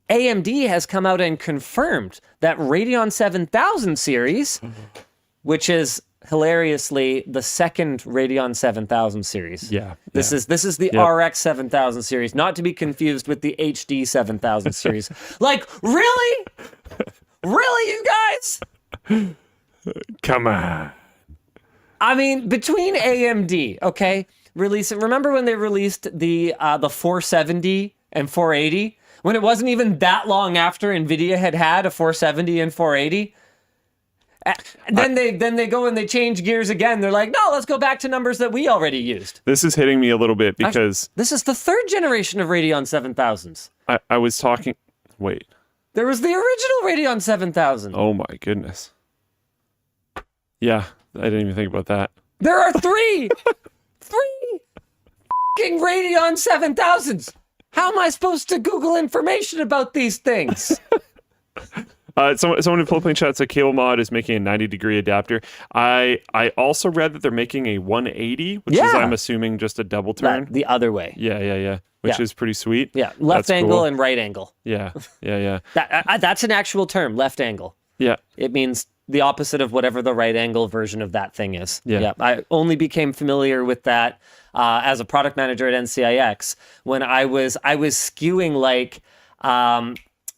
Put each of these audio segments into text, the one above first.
AMD has come out and confirmed that Radeon 7000 series, which is hilariously the second Radeon 7000 series. Yeah. This is the RX 7000 series, not to be confused with the HD 7000 series. Like, really? Really, you guys? Come on. I mean, between AMD, okay, remember when they released the 470 and 480? When it wasn't even that long after NVIDIA had a 470 and 480? Then they go and they change gears again. They're like, no, let's go back to numbers that we already used. This is hitting me a little bit because... This is the third generation of Radeon 7000s. I was talking... Wait. There was the original Radeon 7000. Oh my goodness. Yeah, I didn't even think about that. There are three! Three f***ing Radeon 7000s! How am I supposed to Google information about these things? Someone in Flowplane chat said CableMod is making a 90-degree adapter. I also read that they're making a 180, which is, I'm assuming, just a double turn. The other way. Yeah. Which is pretty sweet. Yeah, left angle and right angle. Yeah. That's an actual term, left angle. Yeah. It means the opposite of whatever the right angle version of that thing is. Yeah. I only became familiar with that as a product manager at NCIX when I was skewing like...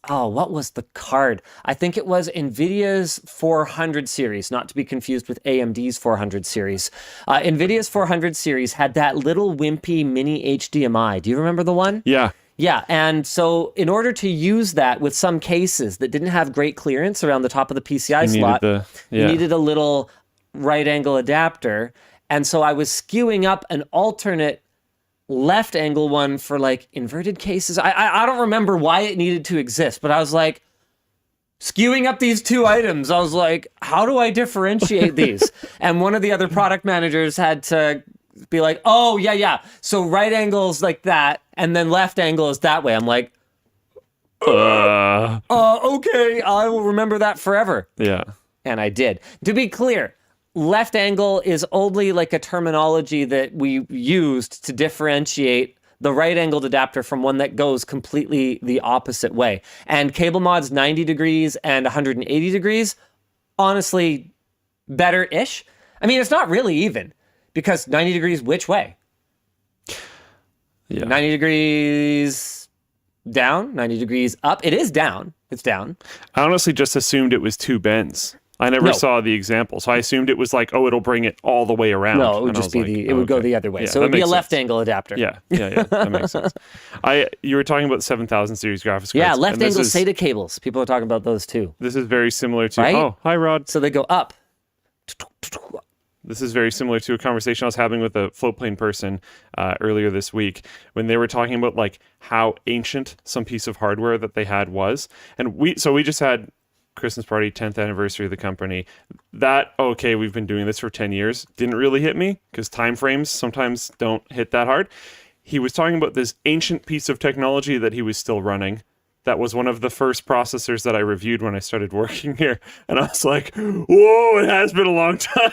what was the card? I think it was NVIDIA's 400 series, not to be confused with AMD's 400 series. NVIDIA's 400 series had that little wimpy mini HDMI. Do you remember the one? Yeah. Yeah, and so in order to use that with some cases that didn't have great clearance around the top of the PCI slot, you needed a little right angle adapter. And so I was skewing up an alternate left angle one for like inverted cases. I don't remember why it needed to exist, but I was like skewing up these two items. I was like, how do I differentiate these? And one of the other product managers had to be like, oh yeah. So right angle is like that, and then left angle is that way. I'm like, okay, I will remember that forever. Yeah. And I did. To be clear, left angle is only like a terminology that we used to differentiate the right angled adapter from one that goes completely the opposite way. And CableMod's 90 degrees and 180 degrees, honestly, better-ish. I mean, it's not really even, because 90 degrees which way? Yeah. 90 degrees down, 90 degrees up. It is down. It's down. I honestly just assumed it was two bends. I never saw the example, so I assumed it was like, it'll bring it all the way around. No, it would just be it would go the other way. Yeah, so it would be a left angle adapter. Yeah, that makes sense. You were talking about the 7000 series graphics cards. Yeah, left angle SATA cables. People are talking about those too. This is very similar to, right? Oh, hi Rod. So they go up. This is very similar to a conversation I was having with a Floatplane person earlier this week when they were talking about like how ancient some piece of hardware that they had was. And we just had Christmas party, 10th anniversary of the company. We've been doing this for 10 years. Didn't really hit me because time frames sometimes don't hit that hard. He was talking about this ancient piece of technology that he was still running. That was one of the first processors that I reviewed when I started working here. And I was like, whoa, it has been a long time.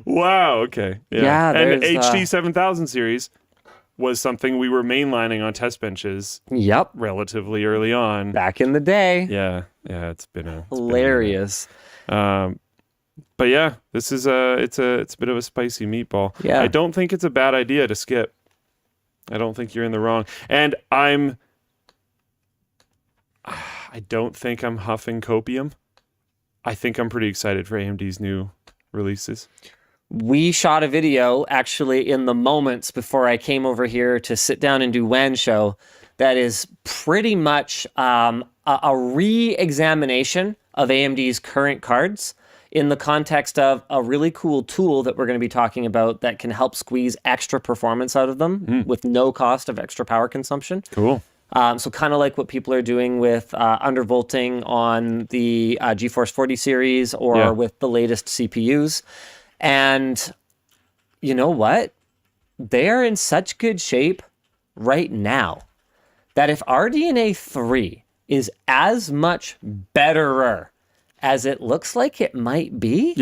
Wow, okay. Yeah, and HD 7000 series was something we were mainlining on test benches. Yep. Relatively early on. Back in the day. Yeah, it's been hilarious. But yeah, this is it's a bit of a spicy meatball. Yeah. I don't think it's a bad idea to skip. I don't think you're in the wrong. And I don't think I'm huffing copium. I think I'm pretty excited for AMD's new releases. We shot a video actually in the moments before I came over here to sit down and do WAN show that is pretty much a re-examination of AMD's current cards in the context of a really cool tool that we're going to be talking about that can help squeeze extra performance out of them with no cost of extra power consumption. Cool. So kind of like what people are doing with undervolting on the GeForce 40 series or with the latest CPUs. And you know what? They are in such good shape right now that if RDNA 3 is as much betterer as it looks like it might be,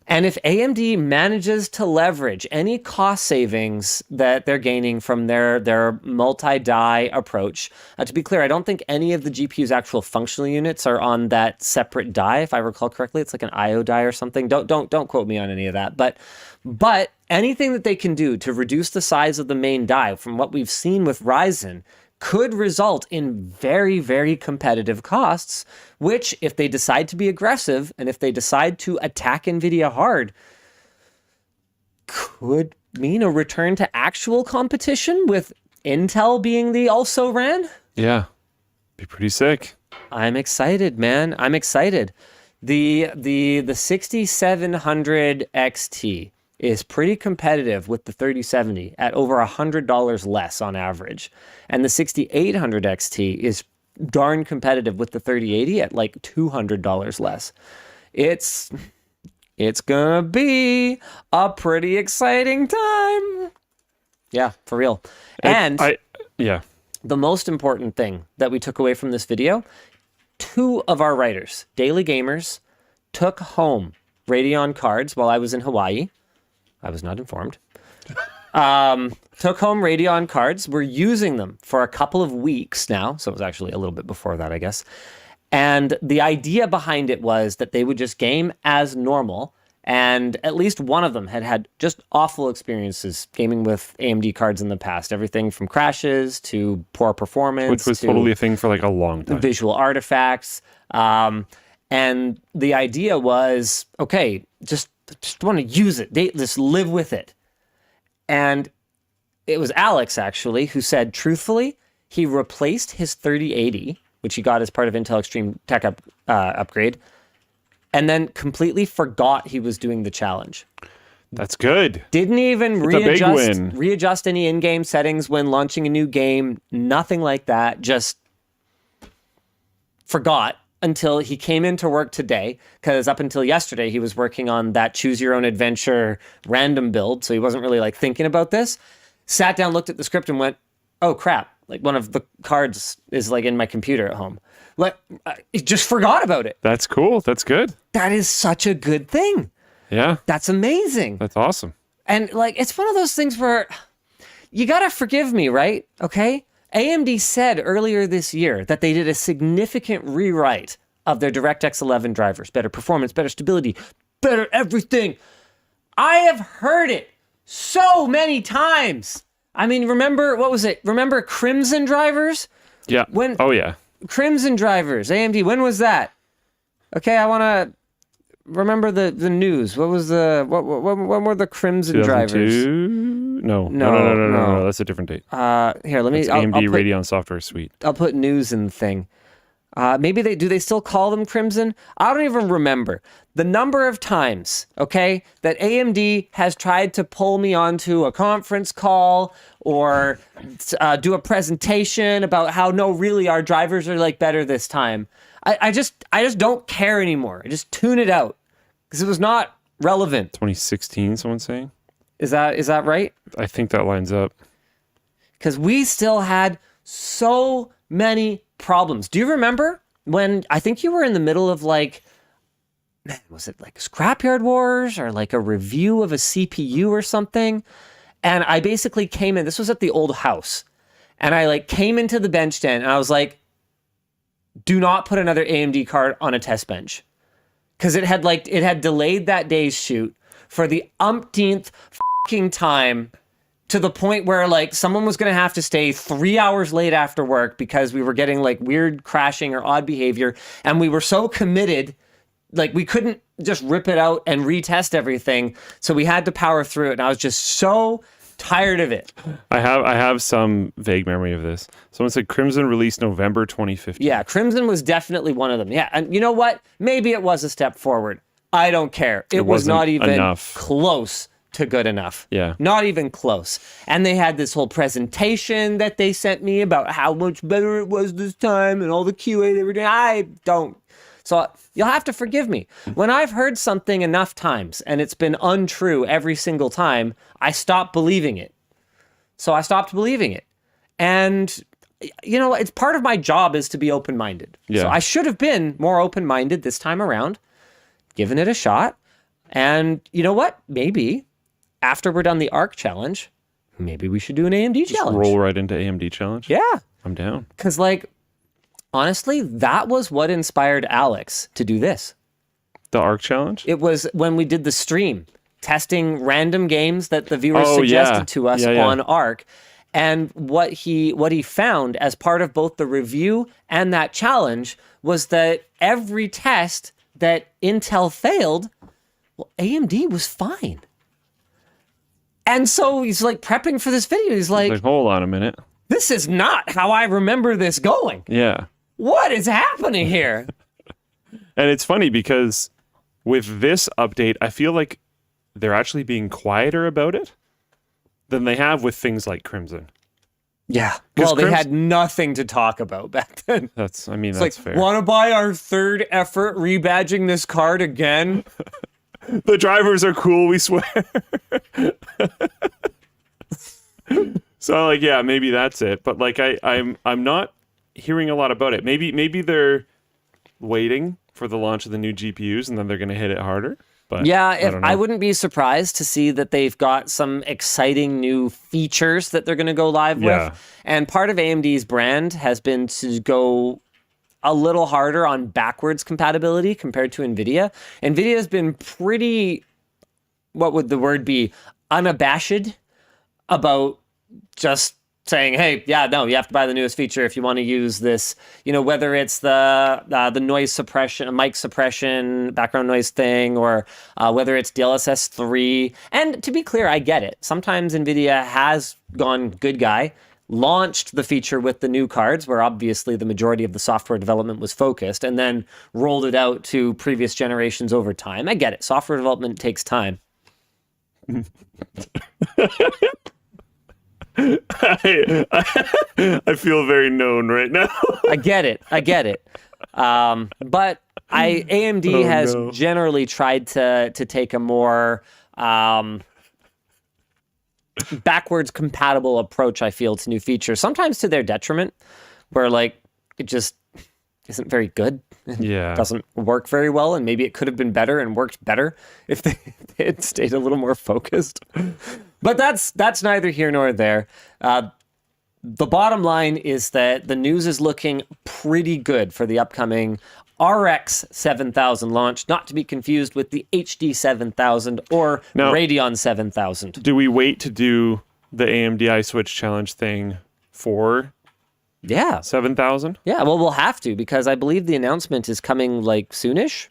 And if AMD manages to leverage any cost savings that they're gaining from their multi-die approach, to be clear, I don't think any of the GPU's actual functional units are on that separate die. If I recall correctly, it's like an IO die or something. Don't quote me on any of that. But anything that they can do to reduce the size of the main die, from what we've seen with Ryzen, could result in very, very competitive costs, which, if they decide to be aggressive and if they decide to attack NVIDIA hard, could mean a return to actual competition with Intel being the also ran. Yeah, be pretty sick. I'm excited, man. I'm excited. The 6700 XT is pretty competitive with the 3070 at over $100 less on average. And the 6800 XT is darn competitive with the 3080 at like $200 less. It's gonna be a pretty exciting time. Yeah, for real. And the most important thing that we took away from this video, 2 of our writers, Daily Gamers, took home Radeon cards while I was in Hawaii. I was not informed. Took home Radeon cards. We're using them for a couple of weeks now. So it was actually a little bit before that, I guess. And the idea behind it was that they would just game as normal. And at least one of them had just awful experiences gaming with AMD cards in the past. Everything from crashes to poor performance. Which was totally a thing for like a long time. Visual artifacts. And the idea was, okay, just want to use it. Just live with it. And it was Alex, actually, who said, truthfully, he replaced his 3080, which he got as part of Intel Extreme Tech upgrade, and then completely forgot he was doing the challenge. That's good. Didn't even readjust any in-game settings when launching a new game. Nothing like that. Just forgot until he came into work today, because up until yesterday, he was working on that choose your own adventure random build. So he wasn't really like thinking about this. Sat down, looked at the script and went, oh crap. Like one of the cards is like in my computer at home. Like he just forgot about it. That's cool. That's good. That is such a good thing. Yeah. That's amazing. That's awesome. And like, it's one of those things where you got to forgive me, right? Okay. AMD said earlier this year that they did a significant rewrite of their DirectX 11 drivers. Better performance, better stability, better everything. I have heard it so many times. I mean, remember, what was it? Remember Crimson drivers? Yeah. Oh, yeah. Crimson drivers, AMD, when was that? Okay, I want to remember the news. What was when were the Crimson drivers? No. That's a different date. Here, let me. It's AMD Radeon Software Suite. I'll put news in the thing. Maybe they still call them Crimson? I don't even remember the number of times, okay, that AMD has tried to pull me onto a conference call or do a presentation about how, no, really, our drivers are like better this time. I just don't care anymore. I just tune it out because it was not relevant. 2016, someone's saying. Is that right? I think that lines up. Because we still had so many problems. Do you remember when, I think you were in the middle of like, man, was it like Scrapyard Wars or like a review of a CPU or something? And I basically came in, this was at the old house, and I like came into the bench stand and I was like, do not put another AMD card on a test bench. Because it had delayed that day's shoot for the umpteenth fucking time, to the point where like someone was going to have to stay 3 hours late after work because we were getting like weird crashing or odd behavior. And we were so committed, like we couldn't just rip it out and retest everything. So we had to power through it. And I was just so tired of it. I have some vague memory of this. Someone said Crimson released November 2015. Yeah, Crimson was definitely one of them. Yeah, and you know what? Maybe it was a step forward. I don't care. It was not even close to good enough. Yeah. Not even close. And they had this whole presentation that they sent me about how much better it was this time and all the QA they were doing. I don't. So you'll have to forgive me. When I've heard something enough times and it's been untrue every single time, I stop believing it. So I stopped believing it. And, you know, it's part of my job is to be open-minded. Yeah. So I should have been more open-minded this time around, given it a shot. And you know what? Maybe after we're done the ARC challenge, maybe we should do an AMD challenge. Roll right into AMD challenge. Yeah. I'm down. Because, like, honestly, that was what inspired Alex to do this. The ARC challenge? It was when we did the stream, testing random games that the viewers suggested to us on ARC. And what he found as part of both the review and that challenge was that every test that Intel failed, well, AMD was fine. And so he's like prepping for this video. He's like, hold on a minute. This is not how I remember this going. Yeah. What is happening here? And it's funny because with this update, I feel like they're actually being quieter about it than they have with things like Crimson. Yeah. Well, they had nothing to talk about back then. That's fair. Want to buy our third effort rebadging this card again? The drivers are cool, we swear. So like, yeah, maybe that's it. But like, I'm not hearing a lot about it. Maybe they're waiting for the launch of the new GPUs and then they're going to hit it harder. But yeah, I wouldn't be surprised to see that they've got some exciting new features that they're going to go live with. And part of AMD's brand has been to go a little harder on backwards compatibility compared to NVIDIA. NVIDIA has been pretty, what would the word be, unabashed about just saying, hey, yeah, no, you have to buy the newest feature if you want to use this, whether it's the noise suppression, mic suppression, background noise thing, or whether it's DLSS 3. And to be clear, I get it. Sometimes NVIDIA has gone good guy, launched the feature with the new cards, where obviously the majority of the software development was focused, and then rolled it out to previous generations over time. I get it. Software development takes time. I feel very known right now. I get it. But AMD has generally tried to take a more backwards compatible approach, I feel, to new features, sometimes to their detriment, where like it just isn't very good. Yeah. Doesn't work very well, and maybe it could have been better and worked better if they had stayed a little more focused. But that's neither here nor there. The bottom line is that the news is looking pretty good for the upcoming RX 7000 launch, not to be confused with the HD 7000 or Radeon 7000. Do we wait to do the AMD iSwitch challenge thing for 7000? Yeah, well, we'll have to, because I believe the announcement is coming like soonish.